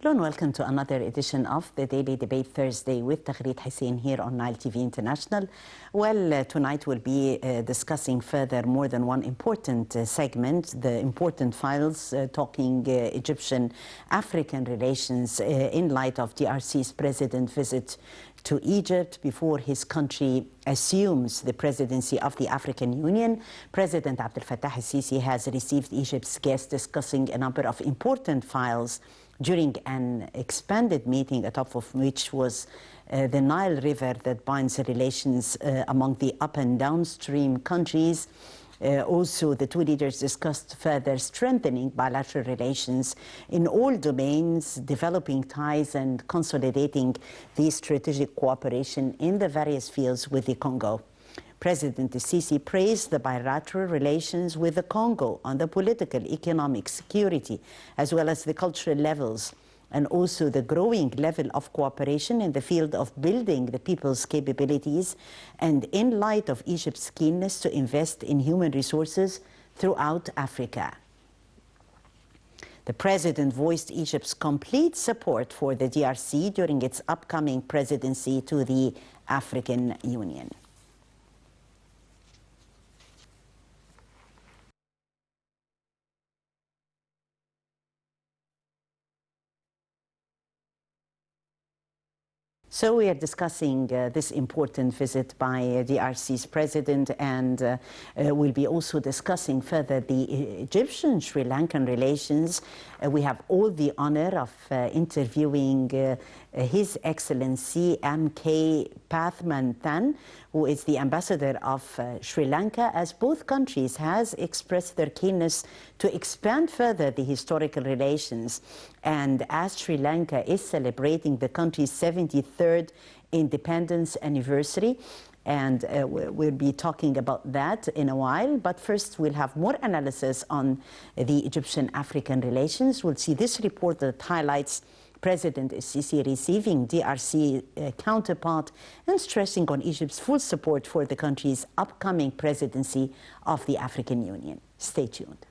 everyone, welcome to another edition of the Daily Debate Thursday with Taghreed Hussein here on Nile TV International. Well, tonight we'll be discussing further more than one important segment, the important files talking Egyptian-African relations in light of DRC's president's visit to Egypt before his country assumes the presidency of the African Union. President Abdel Fattah al-Sisi has received Egypt's guests discussing a number of important files during an expanded meeting, atop of which was the Nile River that binds relations among the up and downstream countries. Also, the two leaders discussed further strengthening bilateral relations in all domains, developing ties and consolidating the strategic cooperation in the various fields with the Congo. President al-Sisi praised the bilateral relations with the Congo on the political, economic, security, as well as the cultural levels, and also the growing level of cooperation in the field of building the people's capabilities, and in light of Egypt's keenness to invest in human resources throughout Africa. The president voiced Egypt's complete support for the DRC during its upcoming presidency to the African Union. So we are discussing this important visit by DRC's president, and we'll be also discussing further the Egyptian-Sri Lankan relations. We have all the honor of interviewing His Excellency M.K. Pathmanathan, who is the ambassador of Sri Lanka, as both countries has expressed their keenness to expand further the historical relations. And as Sri Lanka is celebrating the country's 73rd independence anniversary, and we'll be talking about that in a while. But first, we'll have more analysis on the Egyptian-African relations. We'll see this report that highlights President al-Sisi receiving DRC counterpart and stressing on Egypt's full support for the country's upcoming presidency of the African Union. Stay tuned.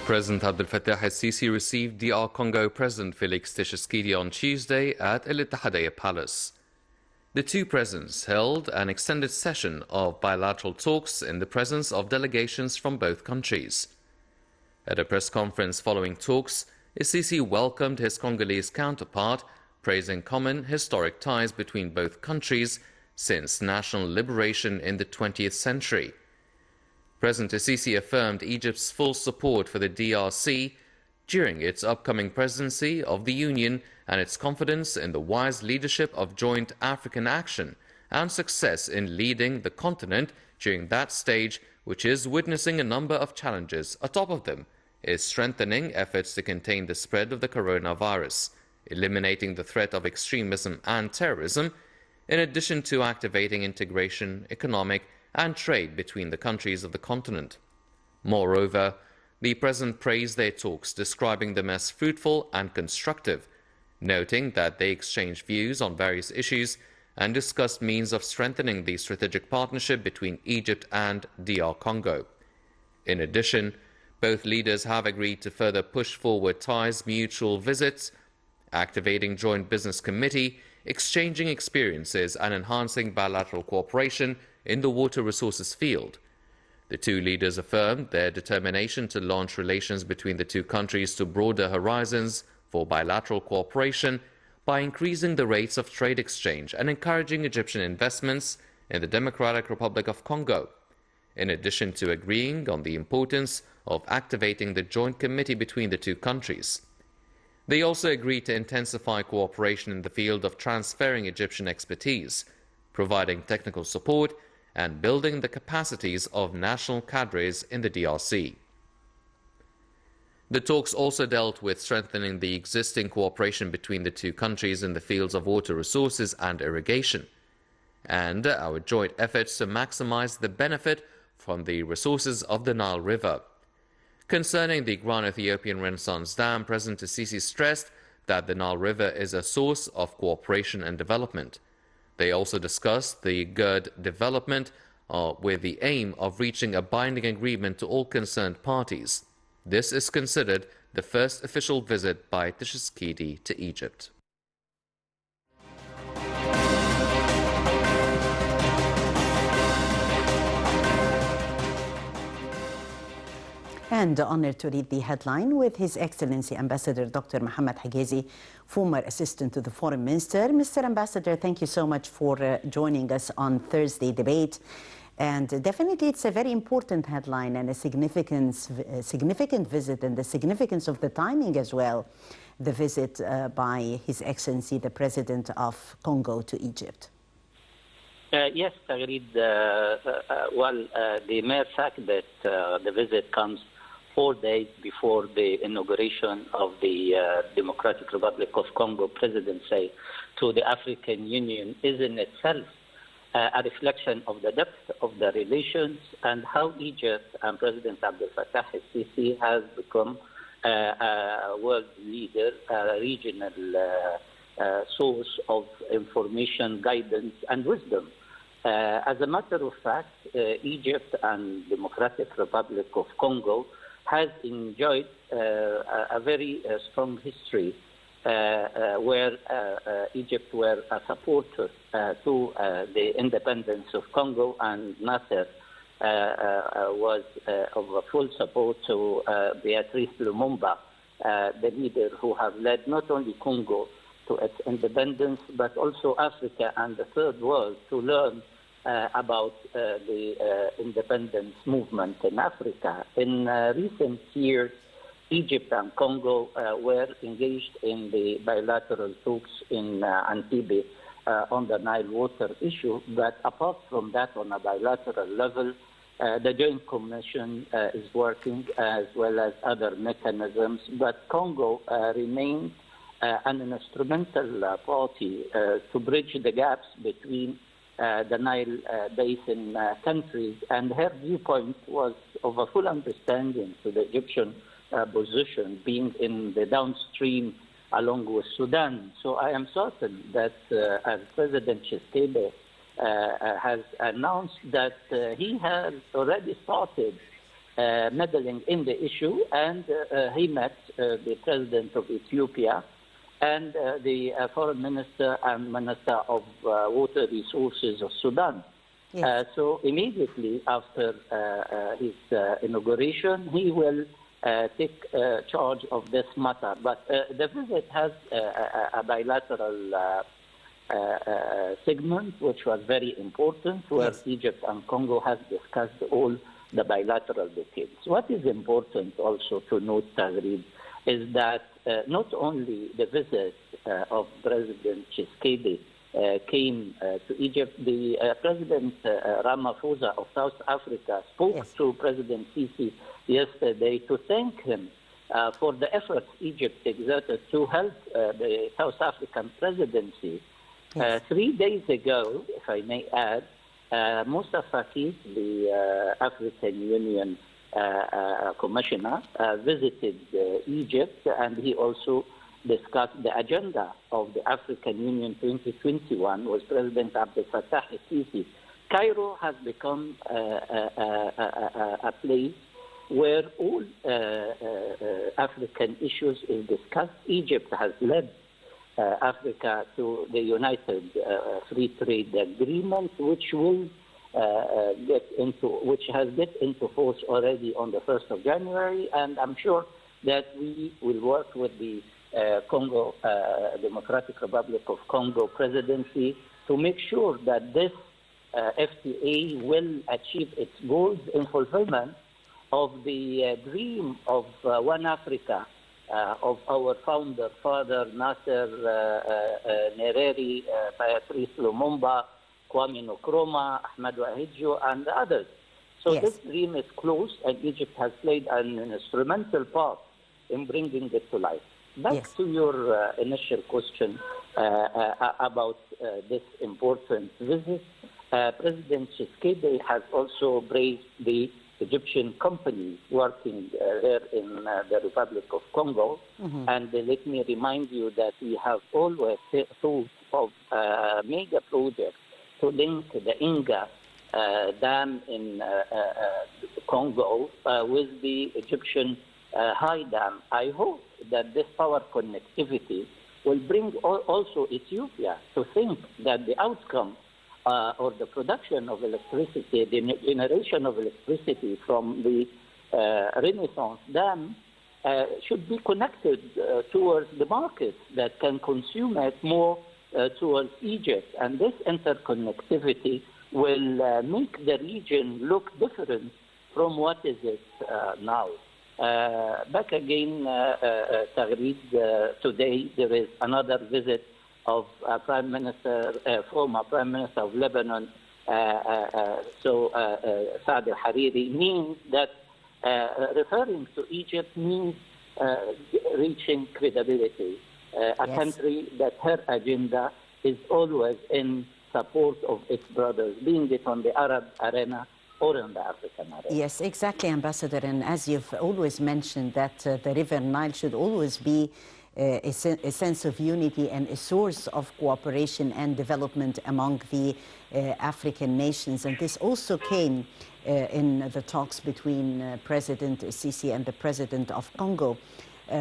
President Abdel Fattah al-Sisi received DR Congo President Félix Tshisekedi on Tuesday at El Ittihadiyya Palace. The two presidents held an extended session of bilateral talks in the presence of delegations from both countries. At a press conference following talks, al-Sisi welcomed his Congolese counterpart, praising common historic ties between both countries since national liberation in the 20th century. President al-Sisi affirmed Egypt's full support for the DRC during its upcoming presidency of the Union and its confidence in the wise leadership of joint African action and success in leading the continent during that stage, which is witnessing a number of challenges. Atop of them is strengthening efforts to contain the spread of the coronavirus, eliminating the threat of extremism and terrorism, in addition to activating integration, economic and trade between the countries of the continent. Moreover, the president praised their talks, describing them as fruitful and constructive, noting that they exchanged views on various issues and discussed means of strengthening the strategic partnership between Egypt and DR Congo. In addition, both leaders have agreed to further push forward ties, mutual visits, activating joint business committee, exchanging experiences and enhancing bilateral cooperation in the water resources field. The two leaders affirmed their determination to launch relations between the two countries to broader horizons for bilateral cooperation by increasing the rates of trade exchange and encouraging Egyptian investments in the Democratic Republic of Congo, in addition to agreeing on the importance of activating the joint committee between the two countries. They also agreed to intensify cooperation in the field of transferring Egyptian expertise, providing technical support, and building the capacities of national cadres in the DRC. The talks also dealt with strengthening the existing cooperation between the two countries in the fields of water resources and irrigation, and our joint efforts to maximize the benefit from the resources of the Nile River. Concerning the Grand Ethiopian Renaissance Dam, President al-Sisi stressed that the Nile River is a source of cooperation and development. They also discussed the GERD development with the aim of reaching a binding agreement to all concerned parties. This is considered the first official visit by Tshisekedi to Egypt. And honored to read the headline with His Excellency Ambassador Dr. Mohamed Higazy, former assistant to the Foreign Minister. Mr. Ambassador, thank you so much for joining us on Thursday debate. And definitely it's a very important headline and a significant visit, and the significance of the timing as well, the visit by His Excellency, the President of Congo, to Egypt. Yes, Tagreed. The mere fact that the visit comes 4 days before the inauguration of the Democratic Republic of Congo presidency to the African Union is in itself a reflection of the depth of the relations and how Egypt and President Abdel Fattah al-Sisi has become a world leader, a regional source of information, guidance, and wisdom. As a matter of fact, Egypt and Democratic Republic of Congo has enjoyed a very strong history where Egypt were a supporter to the independence of Congo, and Nasser was of a full support to Beatrice Lumumba, the leader who have led not only Congo to its independence, but also Africa and the Third World to learn about the independence movement in Africa. In recent years, Egypt and Congo were engaged in the bilateral talks in Antibes on the Nile water issue. But apart from that, on a bilateral level, the Joint Commission is working as well as other mechanisms. But Congo remains an instrumental party to bridge the gaps between the Nile Basin countries, and her viewpoint was of a full understanding to the Egyptian position, being in the downstream along with Sudan. So I am certain that as President Tshisekedi has announced that he has already started meddling in the issue, and he met the President of Ethiopia and the Foreign Minister and Minister of Water Resources of Sudan. Yes. So immediately after his inauguration, he will take charge of this matter. But the visit has a bilateral segment, which was very important, where yes, Egypt and Congo have discussed all the bilateral details. What is important also to note, Tagreed, is that not only the visit of President Tshisekedi came to Egypt, the President Ramaphosa of South Africa spoke yes, to President Sisi yesterday to thank him for the efforts Egypt exerted to help the South African presidency. Yes. 3 days ago, if I may add, Mustafa Keith, the African Union Commissioner, visited Egypt, and he also discussed the agenda of the African Union 2021 with President Abdel Fattah al-Sisi. Cairo has become a place where all African issues is discussed. Egypt has led Africa to the United Free Trade Agreement, which will which has get into force already on the 1st of January, and I'm sure that we will work with the Congo, Democratic Republic of Congo presidency to make sure that this FTA will achieve its goals in fulfillment of the dream of one Africa of our founder, Father Nasser Nyerere, Beatrice Lumumba, Kwame Nkrumah, Ahmadou Ahidjo, and others. So yes, this dream is close, and Egypt has played an instrumental part in bringing it to life. Back yes, to your initial question about this important visit, President Tshisekedi has also praised the Egyptian companies working there in the Republic of Congo. Mm-hmm. And let me remind you that we have always thought of mega projects to link the Inga dam in Congo with the Egyptian high dam. I hope that this power connectivity will bring also Ethiopia to think that the outcome or the production of electricity, the generation of electricity from the Renaissance Dam should be connected towards the market that can consume it more towards Egypt. And this interconnectivity will make the region look different from what is it now. Back again, Tagreed, today there is another visit of Prime Minister, former Prime Minister of Lebanon, Saad al-Hariri, means that referring to Egypt means reaching credibility. A country that her agenda is always in support of its brothers, being it on the Arab arena or in the African arena. Yes, exactly, Ambassador. And as you've always mentioned, that the River Nile should always be a sense of unity and a source of cooperation and development among the African nations. And this also came in the talks between President Sisi and the President of Congo.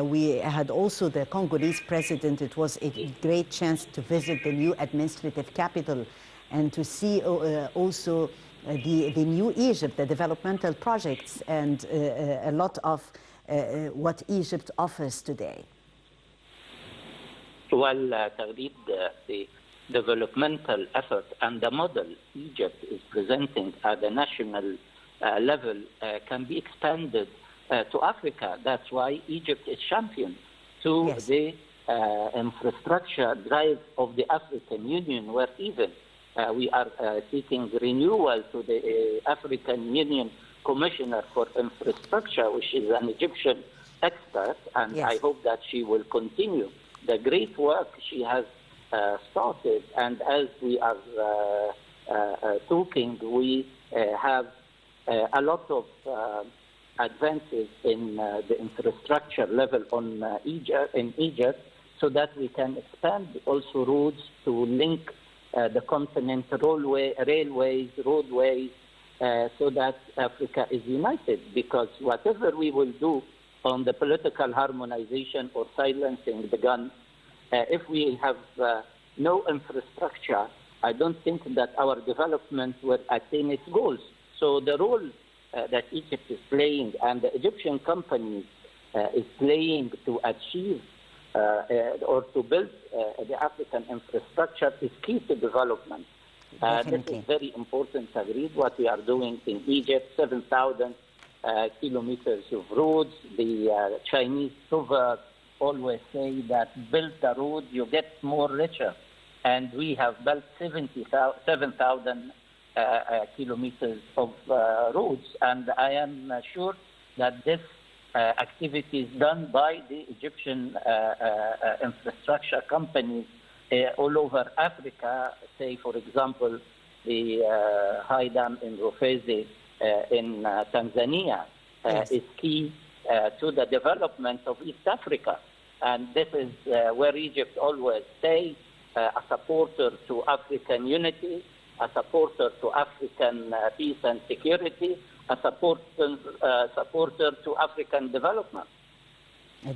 We had also the Congolese president. It was a great chance to visit the new administrative capital and to see also the new Egypt, the developmental projects, and a lot of what Egypt offers today. Well, Tagreed, the developmental effort and the model Egypt is presenting at the national level can be expanded to Africa. That's why Egypt is champion to the infrastructure drive of the African Union, where even we are seeking renewal to the African Union Commissioner for Infrastructure, which is an Egyptian expert, and I hope that she will continue the great work she has started. And as we are talking, we have a lot of advances in the infrastructure level in Egypt, so that we can expand also roads to link the continent, railways, roadways, so that Africa is united. Because whatever we will do on the political harmonization or silencing the gun, if we have no infrastructure, I don't think that our development will attain its goals. So the role that Egypt is playing and the Egyptian companies is playing to achieve or to build the African infrastructure is key to development. This is very important, Tagreed, what we are doing in Egypt, 7,000 kilometers of roads. The Chinese proverb always say that build the road, you get more richer. And we have built 7,000 kilometers of roads. And I am sure that this activity is done by the Egyptian infrastructure companies all over Africa. Say, for example, the high dam in Rufezi in Tanzania is key to the development of East Africa. And this is where Egypt always stays a supporter to African unity, a supporter to African peace and security, a supporter to African development.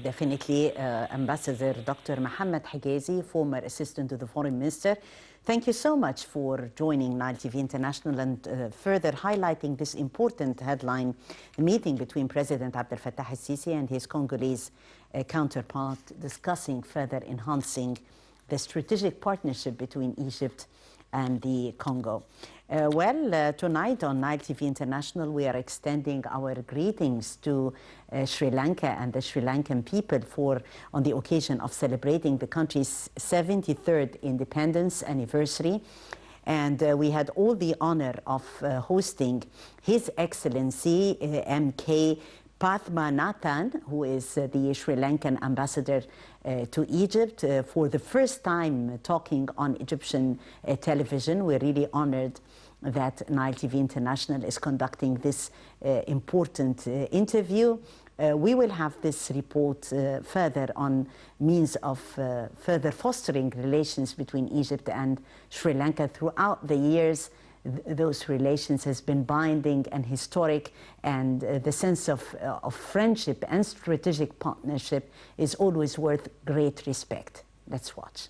Definitely, Ambassador Dr. Mohamed Higazy, former assistant to the foreign minister. Thank you so much for joining Nile TV International and further highlighting this important headline, the meeting between President Abdel Fattah al-Sisi and his Congolese counterpart, discussing further enhancing the strategic partnership between Egypt and the Congo. Tonight on Nile TV International, we are extending our greetings to Sri Lanka and the Sri Lankan people on the occasion of celebrating the country's 73rd independence anniversary. And we had all the honor of hosting His Excellency M.K. Pathmanathan, who is the Sri Lankan ambassador to Egypt, for the first time talking on Egyptian television. We're really honored that Nile TV International is conducting this important interview. We will have this report further on means of further fostering relations between Egypt and Sri Lanka. Throughout the years, those relations has been binding and historic, and the sense of friendship and strategic partnership is always worth great respect. Let's watch.